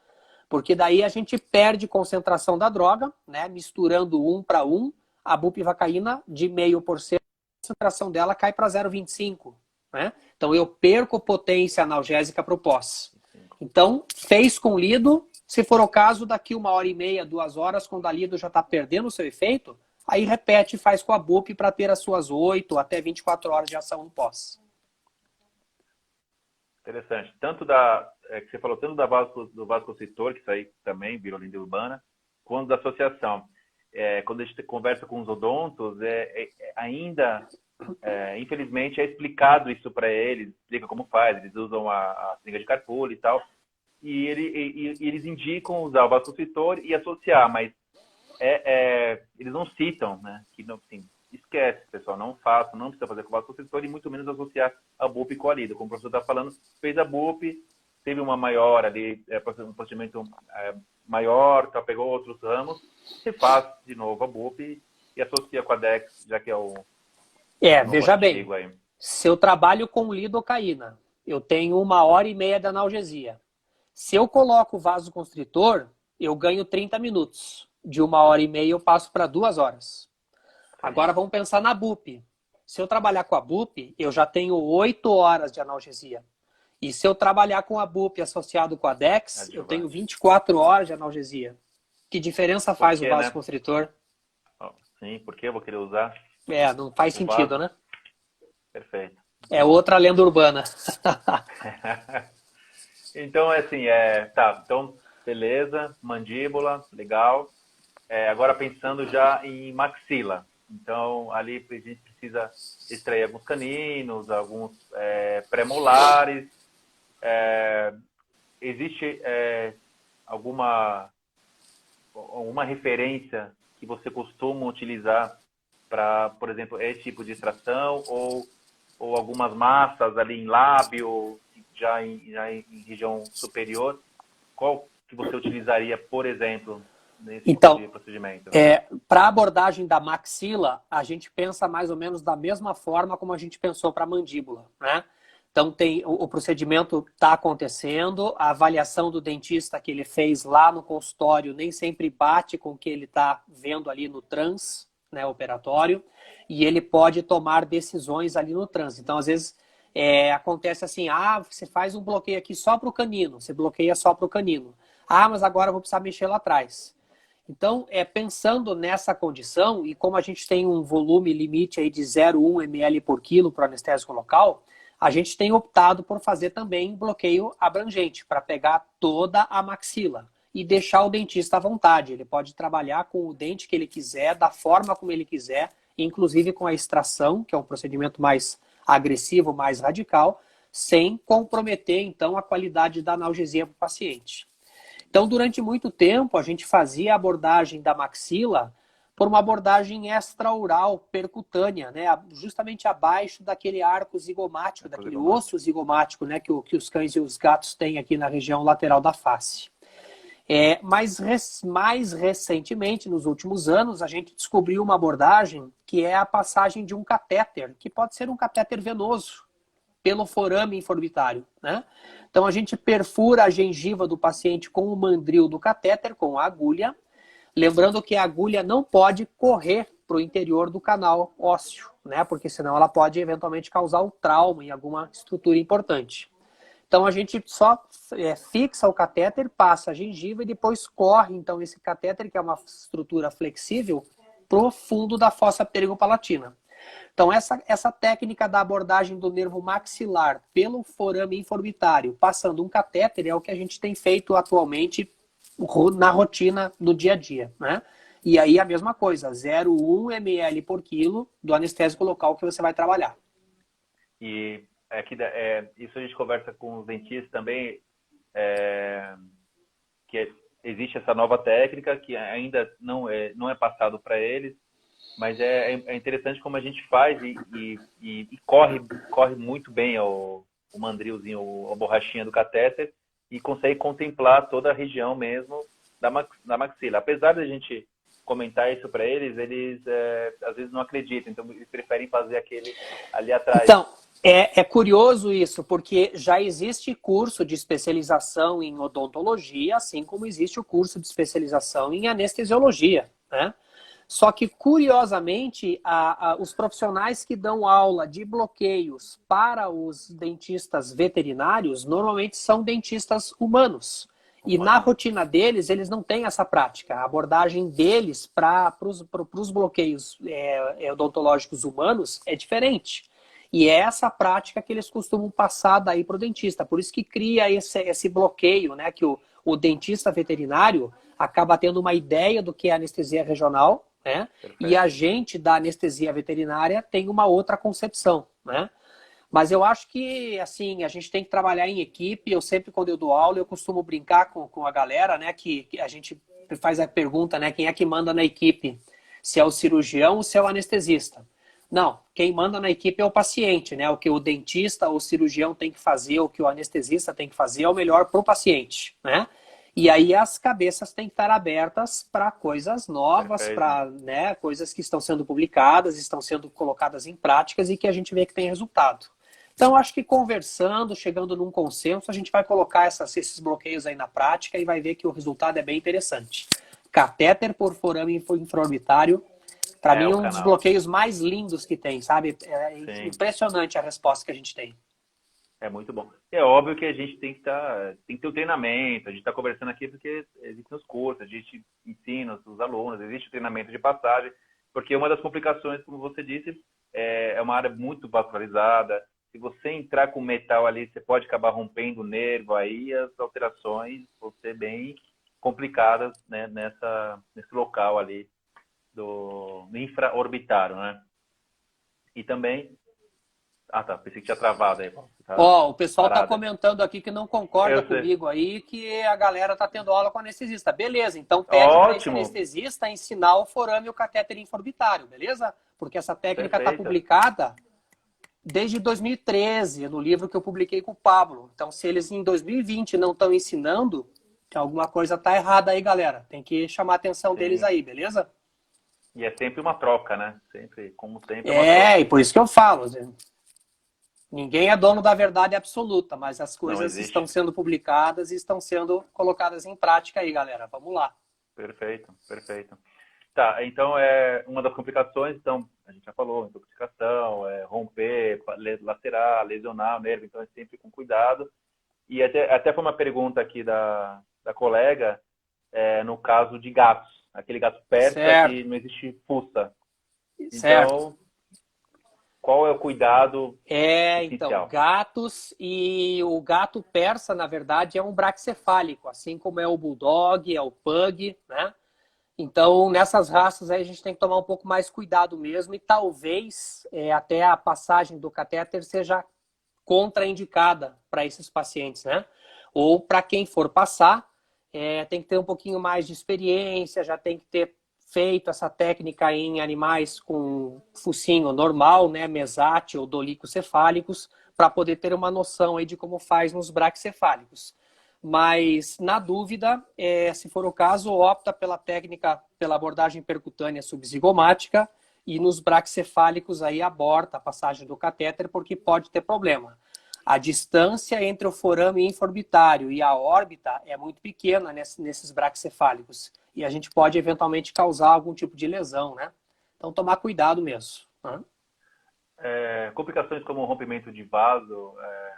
Porque daí a gente perde concentração da droga, né? Misturando 1 para 1, a bupivacaína de 0,5%, a concentração dela cai para 0,25%. Né? Então eu perco potência analgésica para o pós. Então, fez com lido, se for o caso, daqui 1h30, 2 horas, quando a lido já está perdendo o seu efeito, aí repete e faz com a BUP para ter as suas 8 até 24 horas de ação no pós. Interessante. Tanto que você falou tanto do vasoconstritor, que isso aí também virou lenda urbana, quanto da associação. Quando a gente conversa com os odontos, ainda... infelizmente é explicado isso para eles, explica como faz, eles usam a seringa de carpulho e tal, e eles indicam usar o vasoconstritor e associar, mas eles não citam, né, que não, assim, esquece, pessoal, não precisa fazer com o vasoconstritor e muito menos associar a BUP com a lido, como o professor está falando, fez a BUP, teve uma maior ali, um procedimento maior, tá, pegou outros ramos, você faz de novo a BUP e associa com a Dex, já que é o veja bem, se eu trabalho com lidocaína, eu tenho 1h30 de analgesia. Se eu coloco o vasoconstritor, eu ganho 30 minutos. De 1h30 eu passo para 2 horas. Agora vamos pensar na BUP. Se eu trabalhar com a BUP, eu já tenho 8 horas de analgesia. E se eu trabalhar com a BUP associado com a Dex, eu tenho 24 horas de analgesia. Que diferença faz o vasoconstritor? Né? Sim, por que eu vou querer usar? Não faz sentido, né? Perfeito. É outra lenda urbana. Então, assim, tá. Então, beleza, mandíbula, legal. Agora pensando já em maxila. Então, ali a gente precisa extrair alguns caninos, alguns pré-molares. Existe alguma referência que você costuma utilizar para, por exemplo, esse tipo de extração ou algumas massas ali em lábio, já em região superior? Qual que você utilizaria, por exemplo, nesse Então, tipo de procedimento? para a abordagem da maxila, a gente pensa mais ou menos da mesma forma como a gente pensou para a mandíbula, né? Então, o procedimento está acontecendo, a avaliação do dentista que ele fez lá no consultório nem sempre bate com o que ele está vendo ali no trans, né, operatório, e ele pode tomar decisões ali no trans. Então, às vezes, acontece assim, você faz um bloqueio aqui só para o canino, você bloqueia só para o canino. Mas agora eu vou precisar mexer lá atrás. Então, pensando nessa condição, e como a gente tem um volume limite aí de 0,1 ml por quilo para o anestésico local, a gente tem optado por fazer também bloqueio abrangente, para pegar toda a maxila e deixar o dentista à vontade. Ele pode trabalhar com o dente que ele quiser, da forma como ele quiser, inclusive com a extração, que é um procedimento mais agressivo, mais radical, sem comprometer, então, a qualidade da analgesia para o paciente. Então, durante muito tempo, a gente fazia a abordagem da maxila por uma abordagem extraoral percutânea, né? Justamente abaixo daquele arco zigomático, daquele osso zigomático, né? que os cães e os gatos têm aqui na região lateral da face. Mas mais recentemente, nos últimos anos, a gente descobriu uma abordagem que é a passagem de um catéter, que pode ser um catéter venoso, pelo forame informitário, né? Então a gente perfura a gengiva do paciente com o mandril do catéter, com a agulha, lembrando que a agulha não pode correr para o interior do canal ósseo, né? Porque senão ela pode eventualmente causar um trauma em alguma estrutura importante. Então a gente só fixa o catéter, passa a gengiva e depois corre então esse catéter, que é uma estrutura flexível, para o fundo da fossa pterigopalatina. Então, essa técnica da abordagem do nervo maxilar pelo forame informitário, passando um catéter, é o que a gente tem feito atualmente na rotina, no dia a dia, né? E aí a mesma coisa, 0,1 ml por quilo do anestésico local que você vai trabalhar. E isso a gente conversa com os dentistas também, que existe essa nova técnica que ainda não é passado para eles, mas é interessante como a gente faz e corre muito bem o mandrilzinho, a borrachinha do catéter, e consegue contemplar toda a região mesmo da maxila. Apesar de a gente comentar isso para eles, às vezes não acreditam, então eles preferem fazer aquele ali atrás. Então, é curioso isso, porque já existe curso de especialização em odontologia, assim como existe o curso de especialização em anestesiologia, né? Só que, curiosamente, os profissionais que dão aula de bloqueios para os dentistas veterinários normalmente são dentistas humanos. E na rotina deles, eles não têm essa prática. A abordagem deles para os bloqueios odontológicos humanos é diferente. E é essa prática que eles costumam passar daí para o dentista. Por isso que cria esse bloqueio, né? Que o dentista veterinário acaba tendo uma ideia do que é anestesia regional, né? E a gente da anestesia veterinária tem uma outra concepção, né? Mas eu acho que, assim, a gente tem que trabalhar em equipe. Eu sempre, quando eu dou aula, eu costumo brincar com a galera, né? Que a gente faz a pergunta, né? Quem é que manda na equipe? Se é o cirurgião ou se é o anestesista? Não, quem manda na equipe é o paciente, né? O que o dentista ou o cirurgião tem que fazer, o que o anestesista tem que fazer é o melhor para o paciente, né? E aí as cabeças têm que estar abertas para coisas novas, para, né, coisas que estão sendo publicadas, estão sendo colocadas em práticas e que a gente vê que tem resultado. Então, acho que conversando, chegando num consenso, a gente vai colocar esses bloqueios aí na prática e vai ver que o resultado é bem interessante. Catéter por forame infraorbitário, para mim, é um dos bloqueios mais lindos que tem, sabe? É impressionante a resposta que a gente tem. É muito bom. É óbvio que a gente tem que ter o treinamento, a gente está conversando aqui porque existem os cursos, a gente ensina os alunos, existe o treinamento de passagem, porque uma das complicações, como você disse, é uma área muito vascularizada. Se você entrar com metal ali, você pode acabar rompendo o nervo, aí as alterações vão ser bem complicadas, né, nesse local ali do infraorbitário, né? E também... tá. Pensei que tinha travado aí. O pessoal está comentando aqui que não concorda comigo aí, que a galera está tendo aula com anestesista. Beleza, então pede para esse anestesista ensinar o forame e o catéter infraorbitário, beleza? Porque essa técnica está publicada desde 2013, no livro que eu publiquei com o Pablo. Então, se eles em 2020 não estão ensinando, Alguma coisa tá errada aí, galera. Tem que chamar a atenção deles Sim. aí, beleza? E é sempre uma troca, né? Sempre, como sempre, é uma troca. É, e por isso que eu falo. Ninguém é dono da verdade absoluta, mas as Não coisas estão existe. sendo publicadas e estão sendo colocadas em prática aí, galera. Vamos lá. Perfeito, perfeito. Tá, então uma das complicações, então, a gente já falou, intoxicação, romper, lacerar, lesionar o nervo, então é sempre com cuidado. E até foi uma pergunta aqui da colega, no caso de gatos, aquele gato persa Certo, que não existe fuça. certo. Então, qual é o cuidado Então, essencial? gatos e o gato persa, na verdade, é um braquicefálico, assim como é o bulldog, é o pug, né? Então, nessas raças aí a gente tem que tomar um pouco mais cuidado mesmo e talvez até a passagem do catéter seja contraindicada para esses pacientes, né? Ou para quem for passar, tem que ter um pouquinho mais de experiência, já tem que ter feito essa técnica em animais com focinho normal, né, mesátil ou dolicocefálicos, para poder ter uma noção aí de como faz nos braquicefálicos. Mas, na dúvida, se for o caso, opta pela técnica, pela abordagem percutânea subzigomática e nos braquicefálicos aí aborta a passagem do catéter porque pode ter problema. A distância entre o forame inforbitário e a órbita é muito pequena nesses braquicefálicos e a gente pode eventualmente causar algum tipo de lesão, né? Então, tomar cuidado mesmo. Né? Complicações como rompimento de vaso,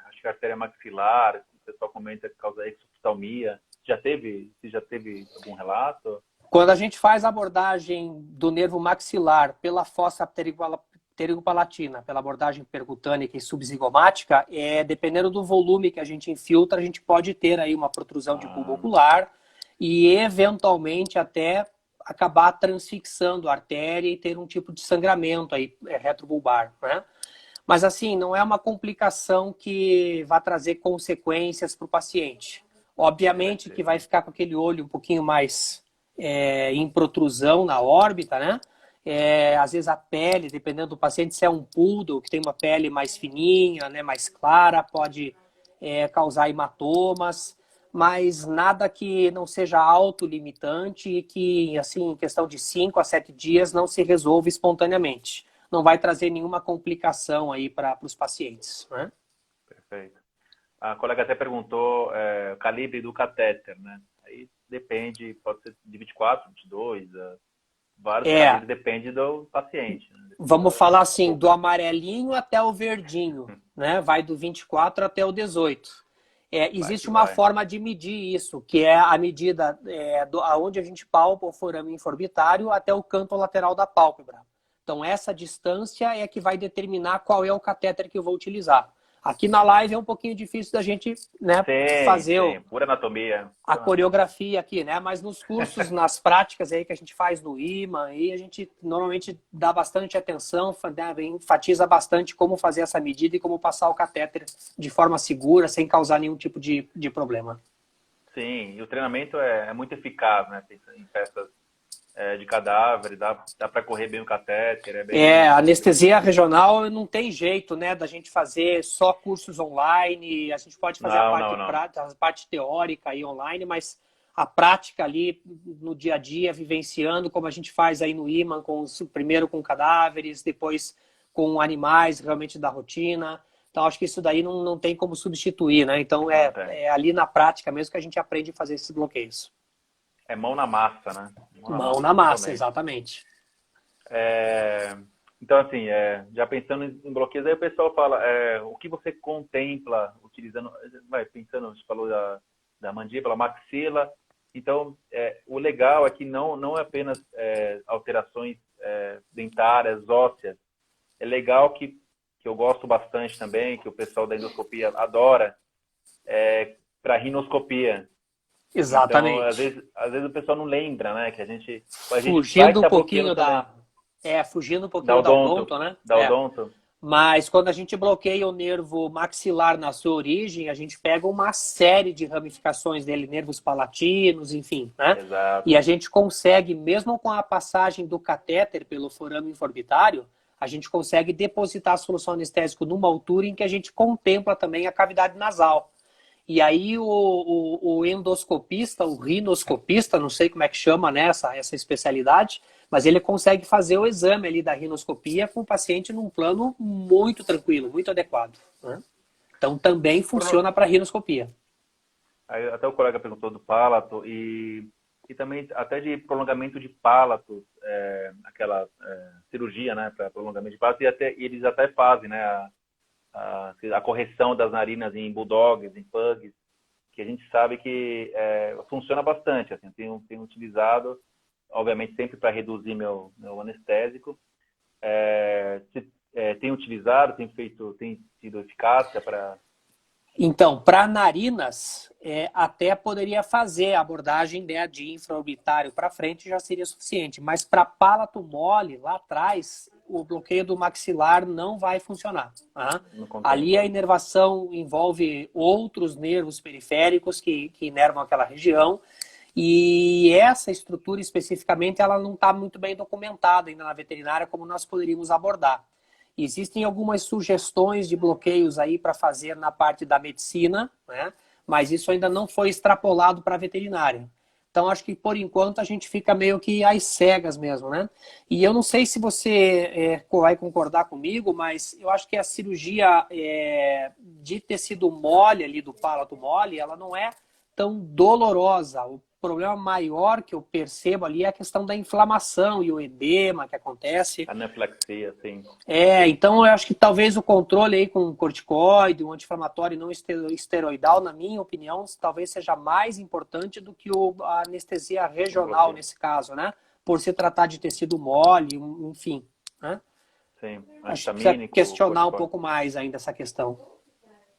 acho que artéria maxilar, o pessoal comenta que causa exoftalmia. Você já teve algum relato? Quando a gente faz a abordagem do nervo maxilar pela fossa pterigopalatina, pela abordagem percutânica e subzigomática, dependendo do volume que a gente infiltra, a gente pode ter aí uma protrusão de bulbo ocular e, eventualmente, até acabar transfixando a artéria e ter um tipo de sangramento aí, retrobulbar, né? Mas, assim, não é uma complicação que vai trazer consequências para o paciente. Obviamente que vai ficar com aquele olho um pouquinho mais em protrusão na órbita, né? Às vezes a pele, dependendo do paciente, se é um poodle, que tem uma pele mais fininha, né, mais clara, pode causar hematomas, mas nada que não seja autolimitante e que, assim, em questão de 5 a 7 dias não se resolva espontaneamente. Não vai trazer nenhuma complicação aí para os pacientes, né? Perfeito. A colega até perguntou o calibre do catéter, né? Aí depende, pode ser de 24, 22, vários calibres, depende do paciente. Né? Vamos falar assim, do amarelinho até o verdinho, né? Vai do 24 até o 18. Existe uma forma de medir isso, que é a medida aonde a gente palpa o forame inforbitário até o canto lateral da pálpebra. Então, essa distância é que vai determinar qual é o catéter que eu vou utilizar. Aqui na live é um pouquinho difícil da gente, né, fazer pura anatomia. A coreografia aqui, né? Mas nos cursos, nas práticas aí que a gente faz no IMA, aí a gente normalmente dá bastante atenção, enfatiza bastante como fazer essa medida e como passar o catéter de forma segura, sem causar nenhum tipo de problema. Sim, e o treinamento é muito eficaz, né? Em peças de cadáver, dá para correr bem o catéter. Anestesia regional não tem jeito, né, da gente fazer só cursos online, a gente pode fazer a parte teórica aí online, mas a prática ali no dia a dia, vivenciando como a gente faz aí no IMAN, primeiro com cadáveres, depois com animais realmente da rotina. Então, acho que isso daí não tem como substituir, né? Então, é ali na prática mesmo que a gente aprende a fazer esses bloqueios. É mão na massa, né? Mão na massa, exatamente. Então, assim, já pensando em bloqueios, aí o pessoal fala, o que você contempla utilizando, pensando, a gente falou da mandíbula, maxila. Então, o legal é que não é apenas alterações dentárias, ósseas. É legal que eu gosto bastante também, que o pessoal da endoscopia adora, para rinoscopia. Exatamente. Então, às vezes o pessoal não lembra, né? Que a gente fugindo um pouquinho fugindo um pouquinho da odonto, né? Da odonto. Mas quando a gente bloqueia o nervo maxilar na sua origem, a gente pega uma série de ramificações dele, nervos palatinos, enfim, né? Exato. E a gente consegue, mesmo com a passagem do catéter pelo forame inforbitário, a gente consegue depositar a solução anestésica numa altura em que a gente contempla também a cavidade nasal. E aí o endoscopista, o rinoscopista, não sei como é que chama, né, essa especialidade, mas ele consegue fazer o exame ali da rinoscopia com o paciente num plano muito tranquilo, muito adequado, né? Então também funciona para rinoscopia. Aí, até o colega perguntou do palato e também até de prolongamento de palato, aquela cirurgia, né, para prolongamento de palato, e eles até fazem, né, a correção das narinas em bulldogs, em pugs, que a gente sabe que funciona bastante. Assim, tenho utilizado, obviamente, sempre para reduzir meu anestésico. Tem utilizado, tem tido eficácia para... Então, para narinas, até poderia fazer a abordagem, né, de infraorbitário para frente, já seria suficiente. Mas para palato mole, lá atrás, o bloqueio do maxilar não vai funcionar. Tá? Ali a inervação envolve outros nervos periféricos que inervam aquela região. E essa estrutura especificamente, ela não está muito bem documentada ainda na veterinária como nós poderíamos abordar. Existem algumas sugestões de bloqueios aí para fazer na parte da medicina, né? Mas isso ainda não foi extrapolado para a veterinária. Então, acho que por enquanto a gente fica meio que às cegas mesmo, né? E eu não sei se você vai concordar comigo, mas eu acho que a cirurgia de tecido mole ali, do palato mole, ela não é tão dolorosa. O problema maior que eu percebo ali é a questão da inflamação e o edema que acontece. Anaflaxia, sim. Então eu acho que talvez o controle aí com corticoide, um anti-inflamatório não esteroidal, na minha opinião, talvez seja mais importante do que a anestesia regional nesse caso, né? Por se tratar de tecido mole, enfim, né? Sim. Acho que precisa questionar um pouco mais ainda essa questão.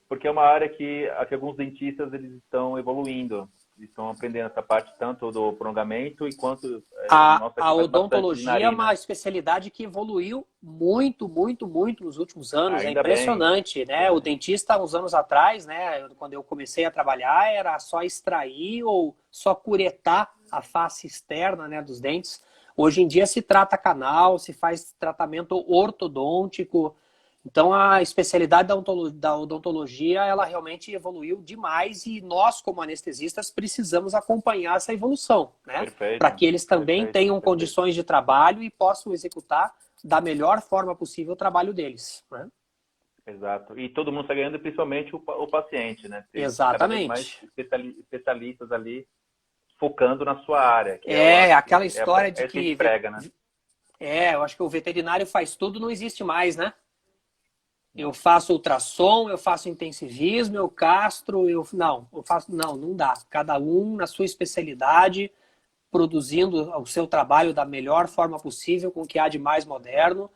Porque é uma área que alguns dentistas eles estão evoluindo. Estão aprendendo essa parte tanto do prolongamento enquanto a odontologia é uma especialidade que evoluiu muito, muito, muito nos últimos anos. Ainda é impressionante, bem. né? O dentista, uns anos atrás, né, quando eu comecei a trabalhar, era só extrair ou só curetar a face externa, né, dos dentes. Hoje em dia se trata canal, se faz tratamento ortodôntico. Então, a especialidade da odontologia, ela realmente evoluiu demais e nós, como anestesistas, precisamos acompanhar essa evolução, né? Para que eles também tenham condições de trabalho e possam executar da melhor forma possível o trabalho deles, né? Exato. E todo mundo está ganhando, principalmente o paciente, né? Tem Exatamente. cada vez mais especialistas ali focando na sua área. Que aquela história de que... prega, né? Eu acho que o veterinário faz tudo, não existe mais, né? Eu faço ultrassom, eu faço intensivismo, eu castro, não dá. Cada um na sua especialidade, produzindo o seu trabalho da melhor forma possível, com o que há de mais moderno,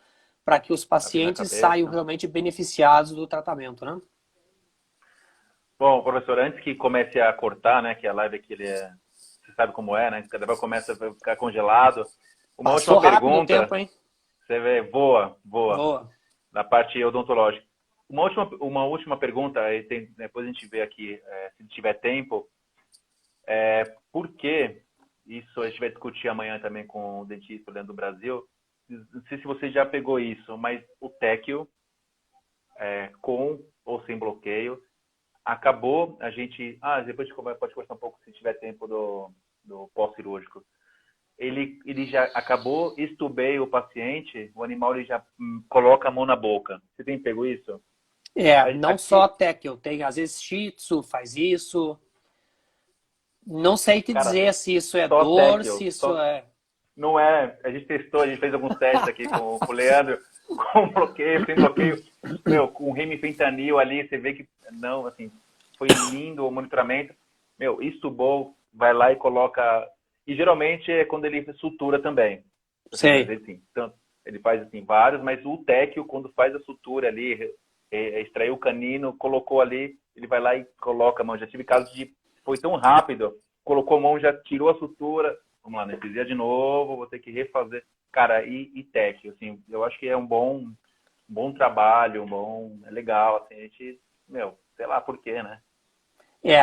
para que os pacientes saiam realmente beneficiados do tratamento, né? Bom, professor, antes que comece a cortar, né, que a live aqui você sabe como é, né? Cada vez começa a ficar congelado. Uma Passou última rápido pergunta. O tempo, hein? Você vê, voa. Da parte odontológica. Uma última pergunta, depois a gente vê aqui, se tiver tempo, por que, isso a gente vai discutir amanhã também com o dentista Leandro do Brasil, não sei se você já pegou isso, mas o téquio, com ou sem bloqueio, acabou, a gente, depois a gente pode conversar um pouco se tiver tempo do pós-cirúrgico. Ele já acabou, estubei o paciente, o animal ele já coloca a mão na boca. Você tem pego isso? Não só até que eu tenho, às vezes Shih Tzu faz isso. Não sei te dizer se isso é dor, se isso é... Não é, a gente testou, a gente fez alguns testes aqui com o Leandro, com bloqueio, sem bloqueio, com remifentanil ali, você vê que, não, assim, foi lindo o monitoramento. Estubou, vai lá e coloca... E geralmente é quando ele sutura também. Sei. Então, ele faz assim, vários, mas o téquio, quando faz a sutura ali, extraiu o canino, colocou ali, ele vai lá e coloca a mão. Já tive casos de... Foi tão rápido, colocou a mão, já tirou a sutura. Vamos lá, anestesia de novo, vou ter que refazer. Cara, e téquio, assim, eu acho que é um bom trabalho, é legal, assim, a gente, sei lá por quê, né?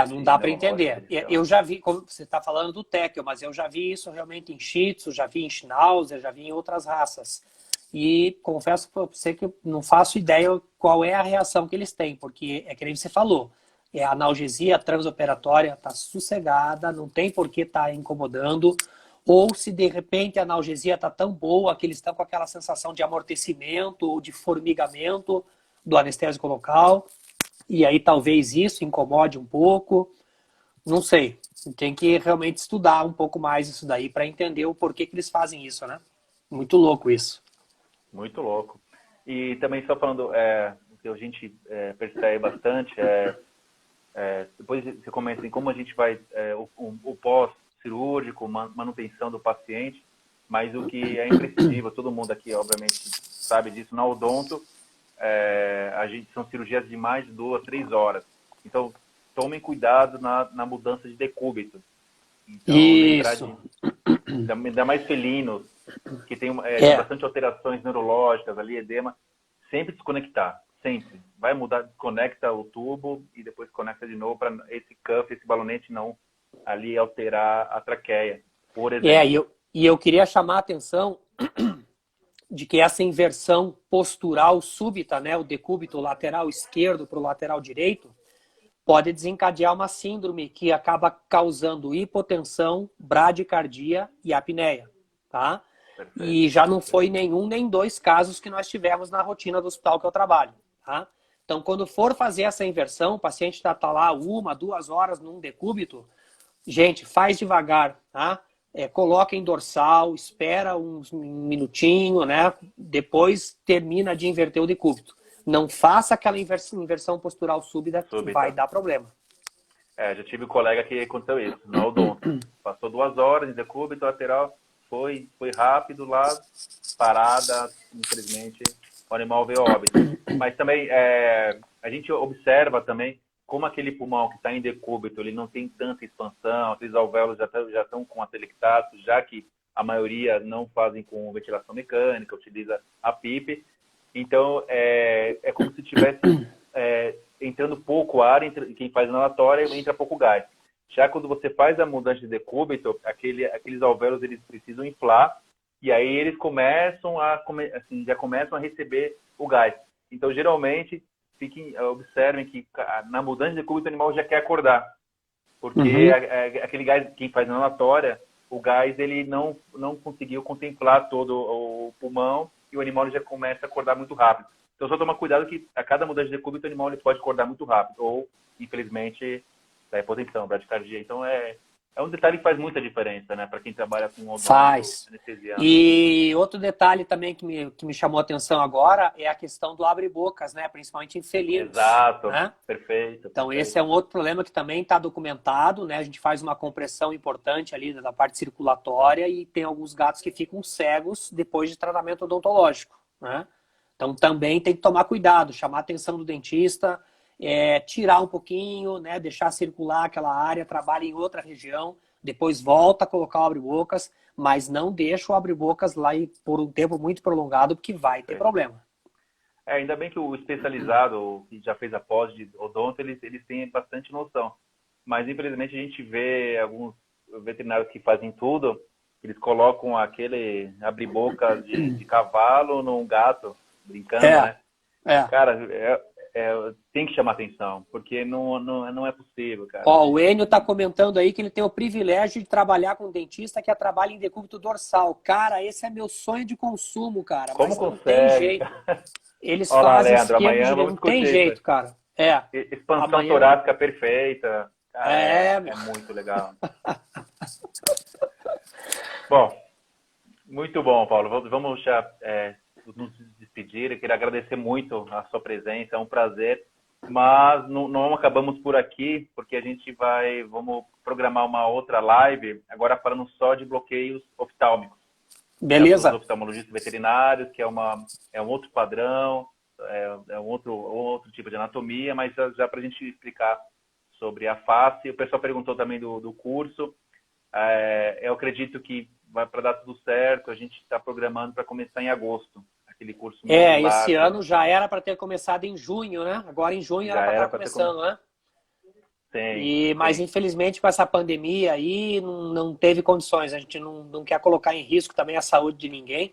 Não dá para entender. Eu já vi, como você está falando do téquio, mas eu já vi isso realmente em Shih Tzu, já vi em Schnauzer, já vi em outras raças. E confesso para você que eu não faço ideia qual é a reação que eles têm, porque é que nem você falou. a analgesia transoperatória está sossegada, não tem por que estar incomodando, ou se de repente a analgesia está tão boa que eles estão com aquela sensação de amortecimento ou de formigamento do anestésico local, e aí talvez isso incomode um pouco, não sei. Tem que realmente estudar um pouco mais isso daí para entender o porquê que eles fazem isso, né? Muito louco isso. Muito louco. E também só falando, o que a gente percebe bastante, depois você comenta em como a gente vai, o pós-cirúrgico, manutenção do paciente, mas o que é imprescindível, todo mundo aqui, obviamente, sabe disso, na odonto, são cirurgias de mais de 2 a 3 horas. Então, tomem cuidado na mudança de decúbito. Então, isso. Ainda mais felinos, que tem bastante alterações neurológicas ali, edema, sempre desconectar, sempre. Vai mudar, desconecta o tubo e depois conecta de novo para esse cuff, esse balonete não ali alterar a traqueia, por exemplo. E eu queria chamar a atenção de que essa inversão postural súbita, né, o decúbito lateral esquerdo para o lateral direito, pode desencadear uma síndrome que acaba causando hipotensão, bradicardia e apneia, tá? Perfeito. E já não foi nenhum nem 2 casos que nós tivemos na rotina do hospital que eu trabalho, tá? Então, quando for fazer essa inversão, o paciente está lá 1, 2 horas num decúbito, gente, faz devagar, tá? Coloca em dorsal, espera um minutinho, né? Depois termina de inverter o decúbito. Não faça aquela inversão postural súbita que vai dar problema. Já tive um colega que aconteceu isso, no odonto. Passou 2 horas em decúbito lateral, foi rápido lá, parada, infelizmente, o animal veio a óbito. Mas também, a gente observa também como aquele pulmão que está em decúbito, ele não tem tanta expansão, aqueles alvéolos já estão com atelectato, já que a maioria não fazem com ventilação mecânica, utiliza a PIP. Então, é como se estivesse entrando pouco ar, quem faz inalatória entra pouco gás. Já quando você faz a mudança de decúbito, aqueles alvéolos eles precisam inflar e aí eles já começam a receber o gás. Então, geralmente, observem que na mudança de decúbito o animal já quer acordar. Porque aquele gás, quem faz inalatória, o gás ele não conseguiu contemplar todo o pulmão e o animal já começa a acordar muito rápido. Então, só tomar cuidado que a cada mudança de decúbito o animal ele pode acordar muito rápido. Ou, infelizmente, da hipotensão, bradicardia. Então, é um detalhe que faz muita diferença, né? Para quem trabalha com odonto anestesiano. E outro detalhe também que me chamou a atenção agora é a questão do abre-bocas, né? Principalmente em felinos. Exato, né? Perfeito. Então, esse é um outro problema que também está documentado, né? A gente faz uma compressão importante ali da parte circulatória e tem alguns gatos que ficam cegos depois de tratamento odontológico, né? Então, também tem que tomar cuidado, chamar a atenção do dentista, tirar um pouquinho, né? Deixar circular aquela área, trabalha em outra região, depois volta a colocar o abre-bocas, mas não deixa o abre-bocas lá por um tempo muito prolongado, porque vai ter problema. Ainda bem que o especializado, que já fez a pós de odonto, eles têm bastante noção. Mas, infelizmente, a gente vê alguns veterinários que fazem tudo, eles colocam aquele abre-boca de cavalo num gato, brincando, né? Cara, tem que chamar atenção, porque não é possível, cara. O Enio tá comentando aí que ele tem o privilégio de trabalhar com um dentista que trabalha em decúbito dorsal. Cara, esse é meu sonho de consumo, cara. Como mas consegue? Não tem jeito. Eles Olha lá, fazem Leandro, amanhã esquema, não tem jeito, cara. Expansão torácica perfeita. Cara, é muito legal. Bom, muito bom, Paulo. Vamos já nos despedir. Eu queria agradecer muito a sua presença, é um prazer. Mas não acabamos por aqui, porque a gente vamos programar uma outra live, agora falando só de bloqueios oftálmicos. Beleza. Os oftalmologistas veterinários, que é um outro padrão, é um outro tipo de anatomia, mas já para a gente explicar sobre a face. O pessoal perguntou também do curso. Eu acredito que para dar tudo certo, a gente está programando para começar em agosto. Aquele curso esse ano já era para ter começado em junho, né? Agora em junho já era para estar começando, né? Sim, mas infelizmente com essa pandemia aí não teve condições. A gente não quer colocar em risco também a saúde de ninguém.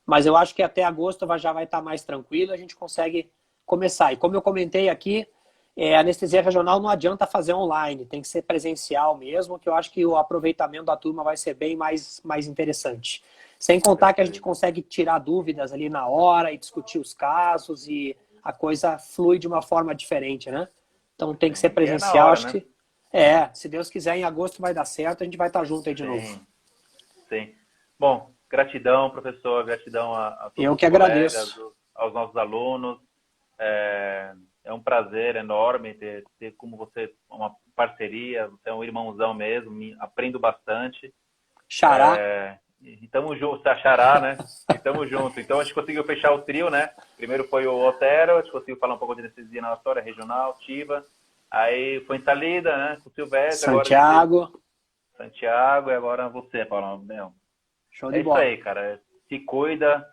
Mas eu acho que até agosto já vai estar mais tranquilo, a gente consegue começar. E como eu comentei aqui, a anestesia regional não adianta fazer online, tem que ser presencial mesmo, que eu acho que o aproveitamento da turma vai ser bem mais interessante. Sem contar que a gente consegue tirar dúvidas ali na hora e discutir os casos e a coisa flui de uma forma diferente, né? Então tem que ser presencial, hora, acho né? que... se Deus quiser, em agosto vai dar certo, a gente vai estar junto aí de novo. Sim. Bom, gratidão, professor, gratidão a todos Eu que os colegas, agradeço. aos nossos alunos. É um prazer enorme ter como você uma parceria, você é um irmãozão mesmo, aprendo bastante. Xará. E tamo junto, Xará, né? E tamo junto. Então a gente conseguiu fechar o trio, né? Primeiro foi o Otero, a gente conseguiu falar um pouco de anestesia na história regional, Tiva. Aí foi em Salida, né? Com o Silvestre. Santiago, e agora você, Paulo. Meu, Show de isso bola. aí, cara. Se cuida,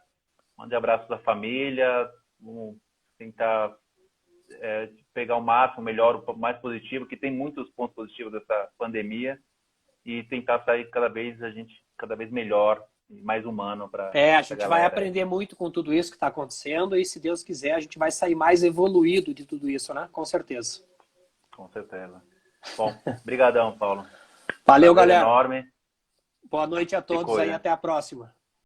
mande abraços da família, vamos tentar pegar o máximo, melhor, o mais positivo, que tem muitos pontos positivos dessa pandemia, e tentar sair cada vez melhor e mais humano para a gente vai aprender muito com tudo isso que está acontecendo e, se Deus quiser, a gente vai sair mais evoluído de tudo isso, né? Com certeza. Com certeza. Bom, brigadão, Paulo. Valeu, Prazer galera. enorme. Boa noite a todos aí, até a próxima.